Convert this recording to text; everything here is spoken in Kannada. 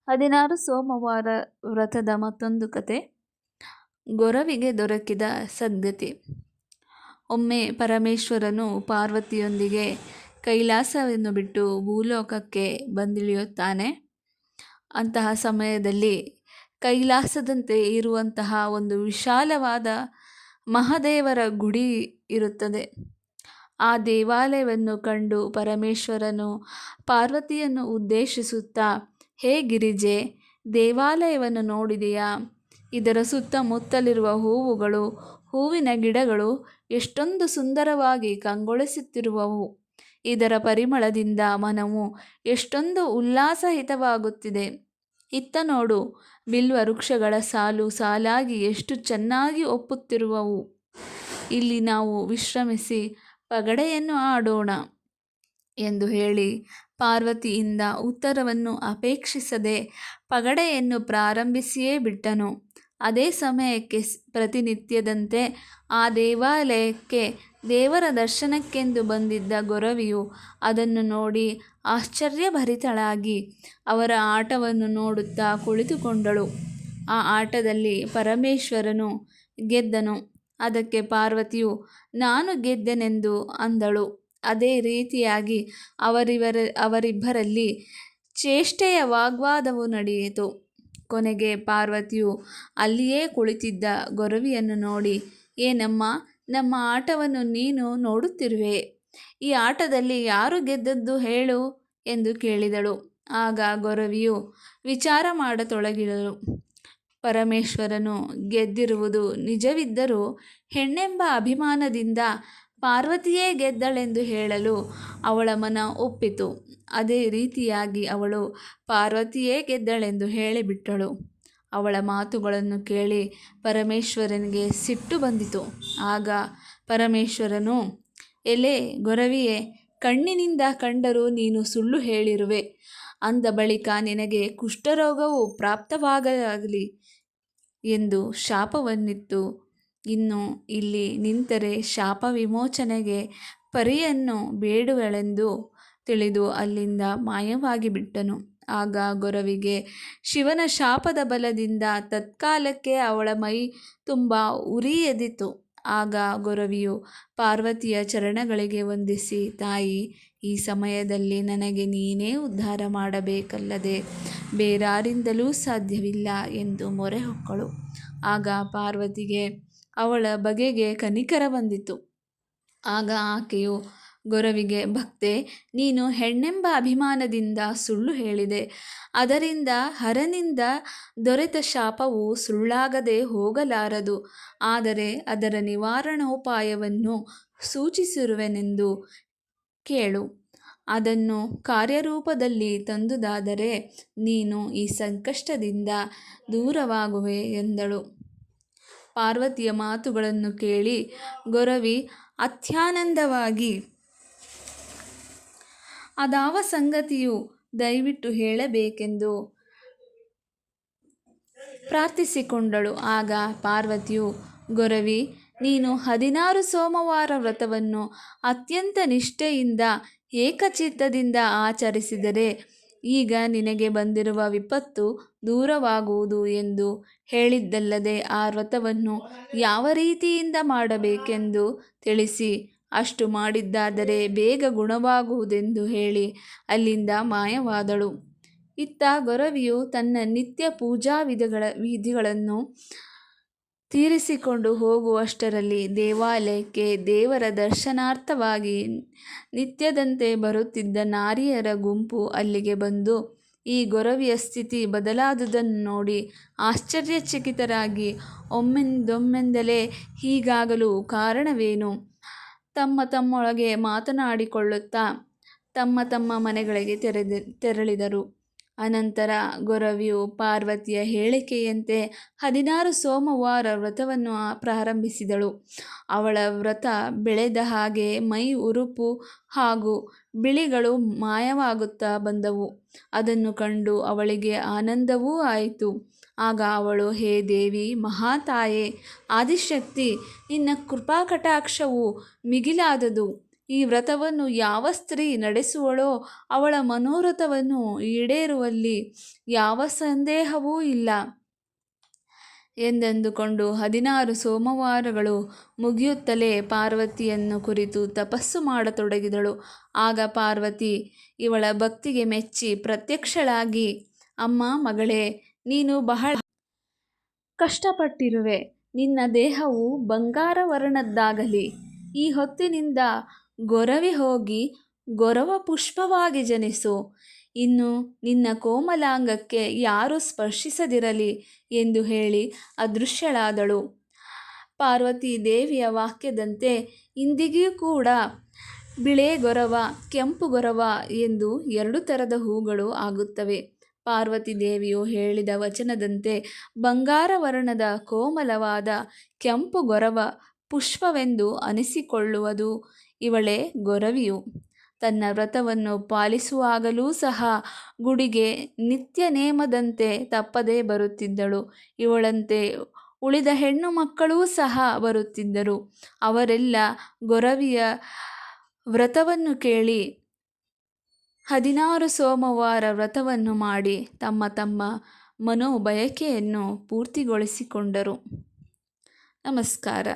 16 ಸೋಮವಾರ ವ್ರತದ ಮತ್ತೊಂದು ಕತೆ. ಗೊರವಿಗೆ ದೊರಕಿದ ಸದ್ಗತಿ. ಒಮ್ಮೆ ಪರಮೇಶ್ವರನು ಪಾರ್ವತಿಯೊಂದಿಗೆ ಕೈಲಾಸವನ್ನು ಬಿಟ್ಟು ಭೂಲೋಕಕ್ಕೆ ಬಂದಿಳಿಯುತ್ತಾನೆ. ಅಂತಹ ಸಮಯದಲ್ಲಿ ಕೈಲಾಸದಂತೆ ಇರುವಂತಹ ಒಂದು ವಿಶಾಲವಾದ ಮಹಾದೇವರ ಗುಡಿ ಇರುತ್ತದೆ. ಆ ದೇವಾಲಯವನ್ನು ಕಂಡು ಪರಮೇಶ್ವರನು ಪಾರ್ವತಿಯನ್ನು ಉದ್ದೇಶಿಸುತ್ತಾ, ಹೇ ಗಿರಿಜೆ, ದೇವಾಲಯವನ್ನು ನೋಡಿದೆಯಾ? ಇದರ ಸುತ್ತಮುತ್ತಲಿರುವ ಹೂವುಗಳು, ಹೂವಿನ ಗಿಡಗಳು ಎಷ್ಟೊಂದು ಸುಂದರವಾಗಿ ಕಂಗೊಳಿಸುತ್ತಿರುವವು. ಇದರ ಪರಿಮಳದಿಂದ ಮನವು ಎಷ್ಟೊಂದು ಉಲ್ಲಾಸಹಿತವಾಗುತ್ತಿದೆ. ಇತ್ತ ನೋಡು, ಬಿಲ್ವ ವೃಕ್ಷಗಳ ಸಾಲು ಸಾಲಾಗಿ ಎಷ್ಟು ಚೆನ್ನಾಗಿ ಒಪ್ಪುತ್ತಿರುವವು. ಇಲ್ಲಿ ನಾವು ವಿಶ್ರಮಿಸಿ ಪಗಡೆಯನ್ನು ಆಡೋಣ ಎಂದು ಹೇಳಿ ಪಾರ್ವತಿಯಿಂದ ಉತ್ತರವನ್ನು ಅಪೇಕ್ಷಿಸದೆ ಪಗಡೆಯನ್ನು ಪ್ರಾರಂಭಿಸಿಯೇ ಬಿಟ್ಟನು. ಅದೇ ಸಮಯಕ್ಕೆ ಪ್ರತಿನಿತ್ಯದಂತೆ ಆ ದೇವಾಲಯಕ್ಕೆ ದೇವರ ದರ್ಶನಕ್ಕೆಂದು ಬಂದಿದ್ದ ಗೊರವಿಯು ಅದನ್ನು ನೋಡಿ ಆಶ್ಚರ್ಯಭರಿತಳಾಗಿ ಅವರ ಆಟವನ್ನು ನೋಡುತ್ತಾ ಕುಳಿತುಕೊಂಡಳು. ಆ ಆಟದಲ್ಲಿ ಪರಮೇಶ್ವರನು ಗೆದ್ದನು. ಅದಕ್ಕೆ ಪಾರ್ವತಿಯು ನಾನು ಗೆದ್ದೆನೆಂದು ಅಂದಳು. ಅದೇ ರೀತಿಯಾಗಿ ಅವರಿಬ್ಬರಲ್ಲಿ ಚೇಷ್ಟೆಯ ವಾಗ್ವಾದವು ನಡೆಯಿತು. ಕೊನೆಗೆ ಪಾರ್ವತಿಯು ಅಲ್ಲಿಯೇ ಕುಳಿತಿದ್ದ ಗೊರವಿಯನ್ನು ನೋಡಿ, ಏನಮ್ಮ, ನಮ್ಮ ಆಟವನ್ನು ನೀನು ನೋಡುತ್ತಿರುವೆ. ಈ ಆಟದಲ್ಲಿ ಯಾರು ಗೆದ್ದದ್ದು ಹೇಳು ಎಂದು ಕೇಳಿದಳು. ಆಗ ಗೊರವಿಯು ವಿಚಾರ ಮಾಡತೊಡಗಿದಳು. ಪರಮೇಶ್ವರನು ಗೆದ್ದಿರುವುದು ನಿಜವಿದ್ದರೂ ಹೆಣ್ಣೆಂಬ ಅಭಿಮಾನದಿಂದ ಪಾರ್ವತಿಯೇ ಗೆದ್ದಳೆಂದು ಹೇಳಲು ಅವಳ ಮನ ಒಪ್ಪಿತು. ಅದೇ ರೀತಿಯಾಗಿ ಅವಳು ಪಾರ್ವತಿಯೇ ಗೆದ್ದಳೆಂದು ಹೇಳಿಬಿಟ್ಟಳು. ಅವಳ ಮಾತುಗಳನ್ನು ಕೇಳಿ ಪರಮೇಶ್ವರನಿಗೆ ಸಿಟ್ಟು ಬಂದಿತು. ಆಗ ಪರಮೇಶ್ವರನು, ಎಲೆ ಗೊರವಿಯೇ, ಕಣ್ಣಿನಿಂದ ಕಂಡರೂ ನೀನು ಸುಳ್ಳು ಹೇಳಿರುವೆ. ಅಂದ ಬಳಿಕ ನಿನಗೆ ಕುಷ್ಠರೋಗವು ಪ್ರಾಪ್ತವಾಗಲಿ ಎಂದು ಶಾಪವನ್ನಿತ್ತು. ಇನ್ನು ಇಲ್ಲಿ ನಿಂತರೆ ಶಾಪ ವಿಮೋಚನೆಗೆ ಪರಿಯನ್ನು ಬೇಡುವಳೆಂದು ತಿಳಿದು ಅಲ್ಲಿಂದ ಮಾಯವಾಗಿ ಬಿಟ್ಟನು. ಆಗ ಗೊರವಿಗೆ ಶಿವನ ಶಾಪದ ಬಲದಿಂದ ತತ್ಕಾಲಕ್ಕೆ ಅವಳ ಮೈ ತುಂಬ ಉರಿ ಎದ್ದಿತು. ಆಗ ಗೊರವಿಯು ಪಾರ್ವತಿಯ ಚರಣಗಳಿಗೆ ವಂದಿಸಿ, ತಾಯಿ, ಈ ಸಮಯದಲ್ಲಿ ನನಗೆ ನೀನೇ ಉದ್ಧಾರ ಮಾಡಬೇಕಲ್ಲದೆ ಬೇರಾರಿಂದಲೂ ಸಾಧ್ಯವಿಲ್ಲ ಎಂದು ಮೊರೆ ಹೊಕ್ಕಳು. ಆಗ ಪಾರ್ವತಿಗೆ ಅವಳ ಬಗೆಗೆ ಕನಿಕರ ಬಂದಿತು. ಆಗ ಆಕೆಯು ಗೊರವಿಗೆ, ಭಕ್ತೆ, ನೀನು ಹೆಣ್ಣೆಂಬ ಅಭಿಮಾನದಿಂದ ಸುಳ್ಳು ಹೇಳಿದೆ. ಅದರಿಂದ ಹರನಿಂದ ದೊರೆತ ಶಾಪವು ಸುಳ್ಳಾಗದೆ ಹೋಗಲಾರದು. ಆದರೆ ಅದರ ನಿವಾರಣೋಪಾಯವನ್ನು ಸೂಚಿಸಿರುವೆನೆಂದು ಕೇಳು. ಅದನ್ನು ಕಾರ್ಯರೂಪದಲ್ಲಿ ತಂದುದಾದರೆ ನೀನು ಈ ಸಂಕಷ್ಟದಿಂದ ದೂರವಾಗುವೆ ಎಂದಳು. ಪಾರ್ವತಿಯ ಮಾತುಗಳನ್ನು ಕೇಳಿ ಗೊರವಿ ಅತ್ಯಾನಂದವಾಗಿ, ಅದಾವ ಸಂಗತಿಯು ದಯವಿಟ್ಟು ಹೇಳಬೇಕೆಂದು ಪ್ರಾರ್ಥಿಸಿಕೊಂಡಳು. ಆಗ ಪಾರ್ವತಿಯು, ಗೊರವಿ, ನೀನು 16 ಸೋಮವಾರ ವ್ರತವನ್ನು ಅತ್ಯಂತ ನಿಷ್ಠೆಯಿಂದ ಏಕಚಿತ್ತದಿಂದ ಆಚರಿಸಿದರೆ ಈಗ ನಿನಗೆ ಬಂದಿರುವ ವಿಪತ್ತು ದೂರವಾಗುವುದು ಎಂದು ಹೇಳಿದ್ದಲ್ಲದೆ ಆ ವ್ರತವನ್ನು ಯಾವ ರೀತಿಯಿಂದ ಮಾಡಬೇಕೆಂದು ತಿಳಿಸಿ, ಅಷ್ಟು ಮಾಡಿದ್ದಾದರೆ ಬೇಗ ಗುಣವಾಗುವುದೆಂದು ಹೇಳಿ ಅಲ್ಲಿಂದ ಮಾಯವಾದಳು. ಇತ್ತ ಗೊರವಿಯು ತನ್ನ ನಿತ್ಯ ಪೂಜಾ ವಿಧಿಗಳನ್ನು ತೀರಿಸಿಕೊಂಡು ಹೋಗುವಷ್ಟರಲ್ಲಿ ದೇವಾಲಯಕ್ಕೆ ದೇವರ ದರ್ಶನಾರ್ಥವಾಗಿ ನಿತ್ಯದಂತೆ ಬರುತ್ತಿದ್ದ ನಾರಿಯರ ಗುಂಪು ಅಲ್ಲಿಗೆ ಬಂದು ಈ ಗೊರವಿಯ ಸ್ಥಿತಿ ಬದಲಾದುದನ್ನು ನೋಡಿ ಆಶ್ಚರ್ಯಚಕಿತರಾಗಿ ಒಮ್ಮೆಂದೊಮ್ಮೆಂದಲೇ ಹೀಗಾಗಲು ಕಾರಣವೇನು? ತಮ್ಮೊಳಗೆ ಮಾತನಾಡಿಕೊಳ್ಳುತ್ತಾ ತಮ್ಮ ತಮ್ಮ ಮನೆಗಳಿಗೆ ತೆರಳಿದರು. ಅನಂತರ ಗೊರವಿಯು ಪಾರ್ವತಿಯ ಹೇಳಿಕೆಯಂತೆ 16 ಸೋಮವಾರ ವ್ರತವನ್ನು ಪ್ರಾರಂಭಿಸಿದಳು. ಅವಳ ವ್ರತ ಬೆಳೆದ ಹಾಗೆ ಮೈ ಉರುಪು ಹಾಗೂ ಬಿಳಿಗಳು ಮಾಯವಾಗುತ್ತಾ ಬಂದವು. ಅದನ್ನು ಕಂಡು ಅವಳಿಗೆ ಆನಂದವೂ ಆಯಿತು. ಆಗ ಅವಳು, ಹೇ ದೇವಿ, ಮಹಾತಾಯೆ, ಆದಿಶಕ್ತಿ, ನಿನ್ನ ಕೃಪಾಕಟಾಕ್ಷವು ಮಿಗಿಲಾದುದು. ಈ ವ್ರತವನ್ನು ಯಾವ ಸ್ತ್ರೀ ನಡೆಸುವಳೋ ಅವಳ ಮನೋರಥವನ್ನು ಈಡೇರುವಲ್ಲಿ ಯಾವ ಸಂದೇಹವೂ ಇಲ್ಲ ಎಂದೆಂದುಕೊಂಡು 16 ಸೋಮವಾರಗಳು ಮುಗಿಯುತ್ತಲೇ ಪಾರ್ವತಿಯನ್ನು ಕುರಿತು ತಪಸ್ಸು ಮಾಡತೊಡಗಿದಳು. ಆಗ ಪಾರ್ವತಿ ಇವಳ ಭಕ್ತಿಗೆ ಮೆಚ್ಚಿ ಪ್ರತ್ಯಕ್ಷಳಾಗಿ, ಅಮ್ಮ ಮಗಳೇ, ನೀನು ಬಹಳ ಕಷ್ಟಪಟ್ಟಿರುವೆ. ನಿನ್ನ ದೇಹವು ಬಂಗಾರ ವರ್ಣದ್ದಾಗಲಿ. ಈ ಹೊತ್ತಿನಿಂದ ಗೊರವಿ ಹೋಗಿ ಗೊರವ ಪುಷ್ಪವಾಗಿ ಜನಿಸು. ಇನ್ನು ನಿನ್ನ ಕೋಮಲಾಂಗಕ್ಕೆ ಯಾರೂ ಸ್ಪರ್ಶಿಸದಿರಲಿ ಎಂದು ಹೇಳಿ ಅದೃಶ್ಯಳಾದಳು. ಪಾರ್ವತಿ ದೇವಿಯ ವಾಕ್ಯದಂತೆ ಇಂದಿಗೂ ಕೂಡ ಬಿಳೆ ಗೊರವ, ಕೆಂಪು ಗೊರವ ಎಂದು 2 ಥರದ ಹೂಗಳು ಆಗುತ್ತವೆ. ಪಾರ್ವತಿ ದೇವಿಯು ಹೇಳಿದ ವಚನದಂತೆ ಬಂಗಾರ ವರ್ಣದ ಕೋಮಲವಾದ ಕೆಂಪು ಗೊರವ ಪುಷ್ಪವೆಂದು ಅನಿಸಿಕೊಳ್ಳುವುದು ಇವಳೇ ಗೊರವಿಯು. ತನ್ನ ವ್ರತವನ್ನು ಪಾಲಿಸುವಾಗಲೂ ಸಹ ಗುಡಿಗೆ ನಿತ್ಯ ನೇಮದಂತೆ ತಪ್ಪದೇ ಬರುತ್ತಿದ್ದಳು. ಇವಳಂತೆ ಉಳಿದ ಹೆಣ್ಣು ಮಕ್ಕಳೂ ಸಹ ಬರುತ್ತಿದ್ದರು. ಅವರೆಲ್ಲ ಗೊರವಿಯ ವ್ರತವನ್ನು ಕೇಳಿ 16 ಸೋಮವಾರ ವ್ರತವನ್ನು ಮಾಡಿ ತಮ್ಮ ತಮ್ಮ ಮನೋಬಯಕೆಯನ್ನು ಪೂರ್ತಿಗೊಳಿಸಿಕೊಂಡರು. ನಮಸ್ಕಾರ.